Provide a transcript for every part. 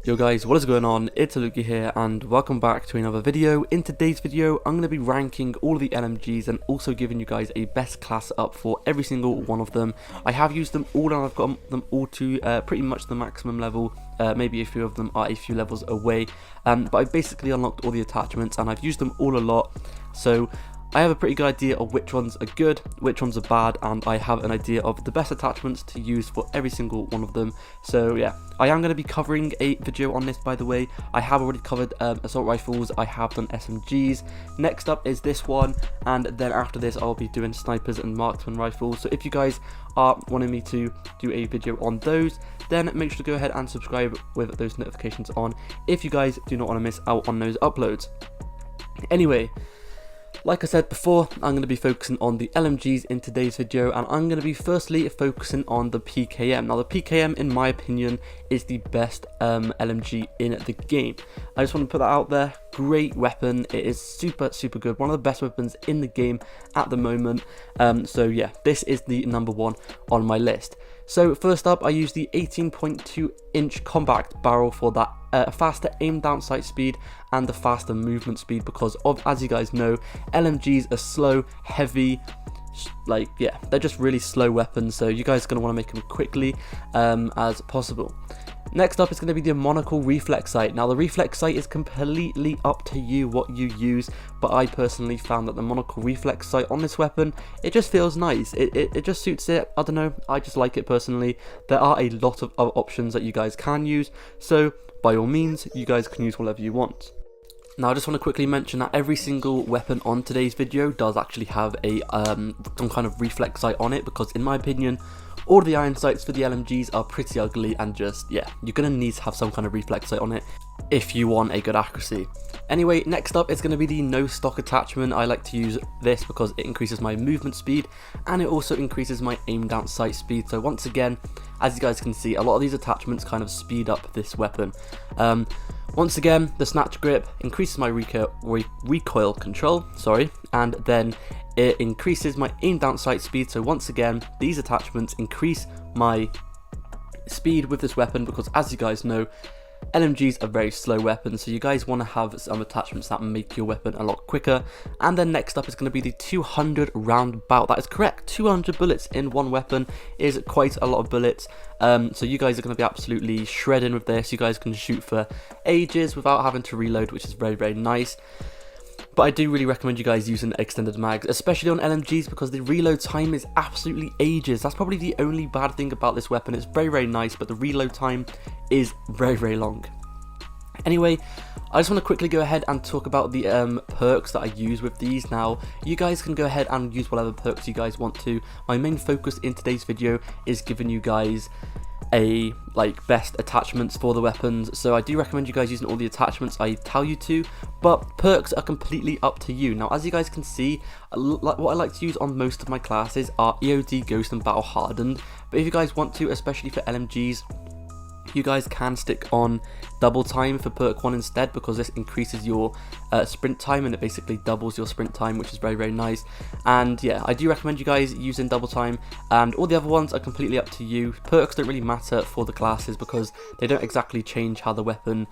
Yo guys, what is going on? It's Aluki here and welcome back to another video. In today's video, I'm going to be ranking all of the LMGs and also giving you guys a best class up for every single one of them. I have used them all and I've got them all to pretty much the maximum level. Maybe a few of them are a few levels away, but I basically unlocked all the attachments and I've used them all a lot. So I have a pretty good idea of which ones are good, which ones are bad, and I have an idea of the best attachments to use for every single one of them. So yeah, I am going to be covering a video on this, by the way. I have already covered assault rifles, I have done SMGs. Next up is this one, and then after this I'll be doing snipers and marksman rifles. So if you guys are wanting me to do a video on those, then make sure to go ahead and subscribe with those notifications on if you guys do not want to miss out on those uploads. Anyway, like I said before, I'm going to be focusing on the LMGs in today's video, and I'm going to be firstly focusing on the PKM. Now the PKM, in my opinion, is the best LMG in the game. I just want to put that out there. Great weapon, it is super good, one of the best weapons in the game at the moment. So yeah, this is the number one on my list. So first up, I use the 18.2 inch compact barrel for that faster aim down sight speed and the faster movement speed, because of, as you guys know, LMGs are slow, heavy, like, yeah, they're just really slow weapons, so you guys are going to want to make them quickly as possible. Next up is going to be the monocle reflex sight. Now the reflex sight is completely up to you what you use, but I personally found that the monocle reflex sight on this weapon, it just feels nice. It just suits it. I don't know, I just like it personally. There are a lot of other options that you guys can use, so by all means you guys can use whatever you want. Now I just want to quickly mention that every single weapon on today's video does actually have a some kind of reflex sight on it, because in my opinion all of the iron sights for the LMGs are pretty ugly, and just, yeah, you're going to need to have some kind of reflex sight on it if you want a good accuracy. Anyway, next up is going to be the no stock attachment. I like to use this because it increases my movement speed and it also increases my aim down sight speed. So once again, as you guys can see, a lot of these attachments kind of speed up this weapon. Once again, the snatch grip increases my recoil control, and then it increases my aim down sight speed. So once again, these attachments increase my speed with this weapon, because as you guys know, LMGs are very slow weapons, so you guys want to have some attachments that make your weapon a lot quicker. And then next up is going to be the 200 round bout. That is correct, 200 bullets in one weapon is quite a lot of bullets. So you guys are going to be absolutely shredding with this. You guys can shoot for ages without having to reload, which is very nice. But I do really recommend you guys using extended mags, especially on LMGs, because the reload time is absolutely ages. That's probably the only bad thing about this weapon. It's very nice, but the reload time is very long. Anyway, I just want to quickly go ahead and talk about the perks that I use with these. Now, you guys can go ahead and use whatever perks you guys want to. My main focus in today's video is giving you guys best attachments for the weapons, so I do recommend you guys using all the attachments I tell you to, but perks are completely up to you. Now as you guys can see, what I like to use on most of my classes are EOD, Ghost and Battle Hardened, but if you guys want to, especially for LMGs, you guys can stick on double time for perk 1 instead, because this increases your sprint time and it basically doubles your sprint time, which is very nice. And yeah, I do recommend you guys using double time, and all the other ones are completely up to you. Perks don't really matter for the classes because they don't exactly change how the weapon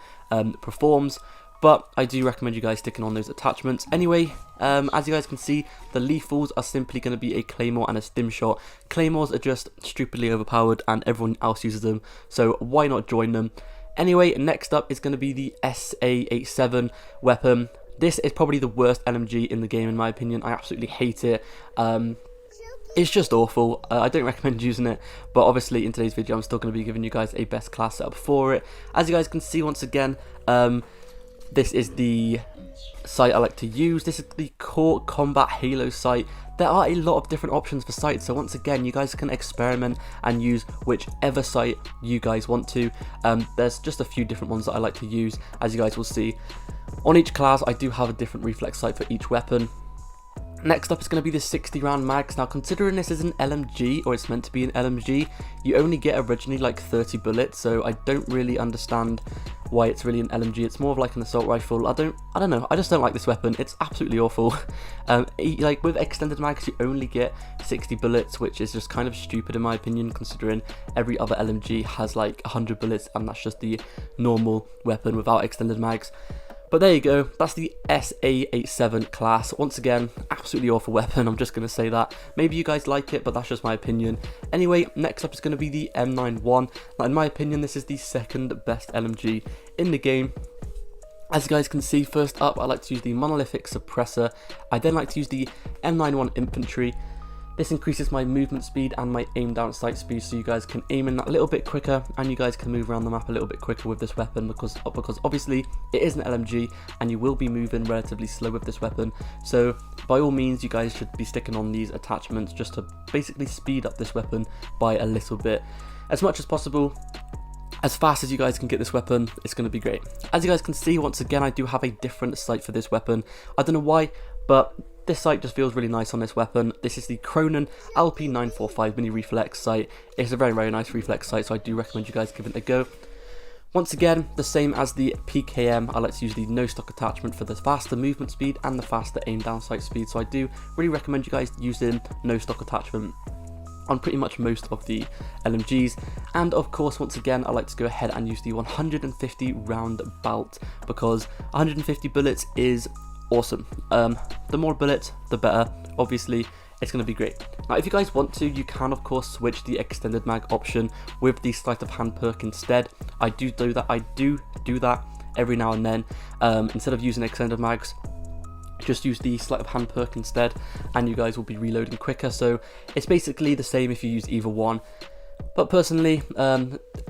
performs, but I do recommend you guys sticking on those attachments. Anyway, as you guys can see, the lethals are simply going to be a claymore and a stim shot. Claymores are just stupidly overpowered and everyone else uses them, so why not join them? Anyway, next up is going to be the SA87 weapon. This is probably the worst LMG in the game in my opinion. I absolutely hate it. It's just awful. I don't recommend using it, but obviously in today's video I'm still going to be giving you guys a best class setup for it. As you guys can see, once again, this is the sight I like to use. This is the Core Combat Halo sight. There are a lot of different options for sights, so once again you guys can experiment and use whichever sight you guys want to. There's just a few different ones that I like to use, as you guys will see. On each class I do have a different reflex sight for each weapon. Next up is going to be the 60 round mags. Now considering this is an LMG, or it's meant to be an LMG, you only get originally like 30 bullets, so I don't really understand why it's really an LMG. It's more of like an assault rifle. I don't know, I just don't like this weapon. It's absolutely awful. Like with extended mags you only get 60 bullets, which is just kind of stupid in my opinion, considering every other LMG has like 100 bullets and that's just the normal weapon without extended mags. But there you go, that's the SA87 class. Once again, absolutely awful weapon, I'm just going to say that. Maybe you guys like it, but that's just my opinion. Anyway, next up is going to be the M91. Now, in my opinion, this is the second best LMG in the game. As you guys can see, first up, I like to use the monolithic suppressor. I then like to use the M91 infantry. This increases my movement speed and my aim down sight speed, so you guys can aim in that a little bit quicker and you guys can move around the map a little bit quicker with this weapon, because obviously it is an LMG and you will be moving relatively slow with this weapon. So by all means you guys should be sticking on these attachments just to basically speed up this weapon by a little bit. As much as possible, as fast as you guys can get this weapon, it's going to be great. As you guys can see, once again I do have a different sight for this weapon. I don't know why, but this sight just feels really nice on this weapon. This is the Cronin LP945 mini reflex sight. It's a very, very nice reflex sight, so I do recommend you guys give it a go. Once again, the same as the PKM, I like to use the no stock attachment for the faster movement speed and the faster aim down sight speed, so I do really recommend you guys using no stock attachment on pretty much most of the LMGs. And of course, once again, I like to go ahead and use the 150 round bolt, because 150 bullets is awesome. The more bullets, the better. Obviously, it's going to be great. Now, if you guys want to, you can of course switch the extended mag option with the sleight of hand perk instead. I do do that every now and then. Instead of using extended mags, just use the sleight of hand perk instead, and you guys will be reloading quicker. So it's basically the same if you use either one. But personally,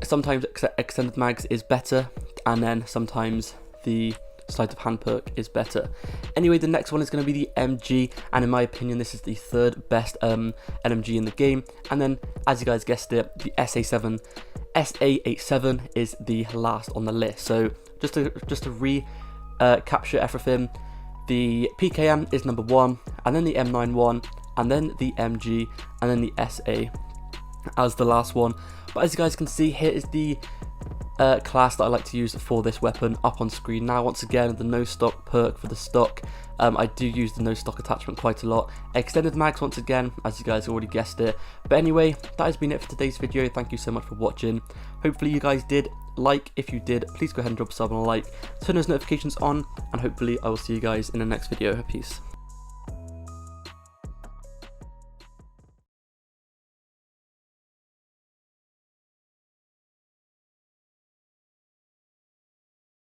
sometimes extended mags is better, and then sometimes the sleight of hand perk is better. Anyway, the next one is going to be the MG, and in my opinion this is the third best LMG in the game. And then, as you guys guessed it, the SA87 is the last on the list. So just to capture everything, the PKM is number 1, and then the M91, and then the MG, and then the SA as the last one. But as you guys can see, here is the class that I like to use for this weapon up on screen now. Once again, the no stock perk for the stock. I do use the no stock attachment quite a lot. Extended mags, once again, as you guys already guessed it. But anyway, that has been it for today's video. Thank you so much for watching. Hopefully you guys did like. If you did, please go ahead and drop a sub and a like, turn those notifications on, and hopefully I will see you guys in the next video. Peace.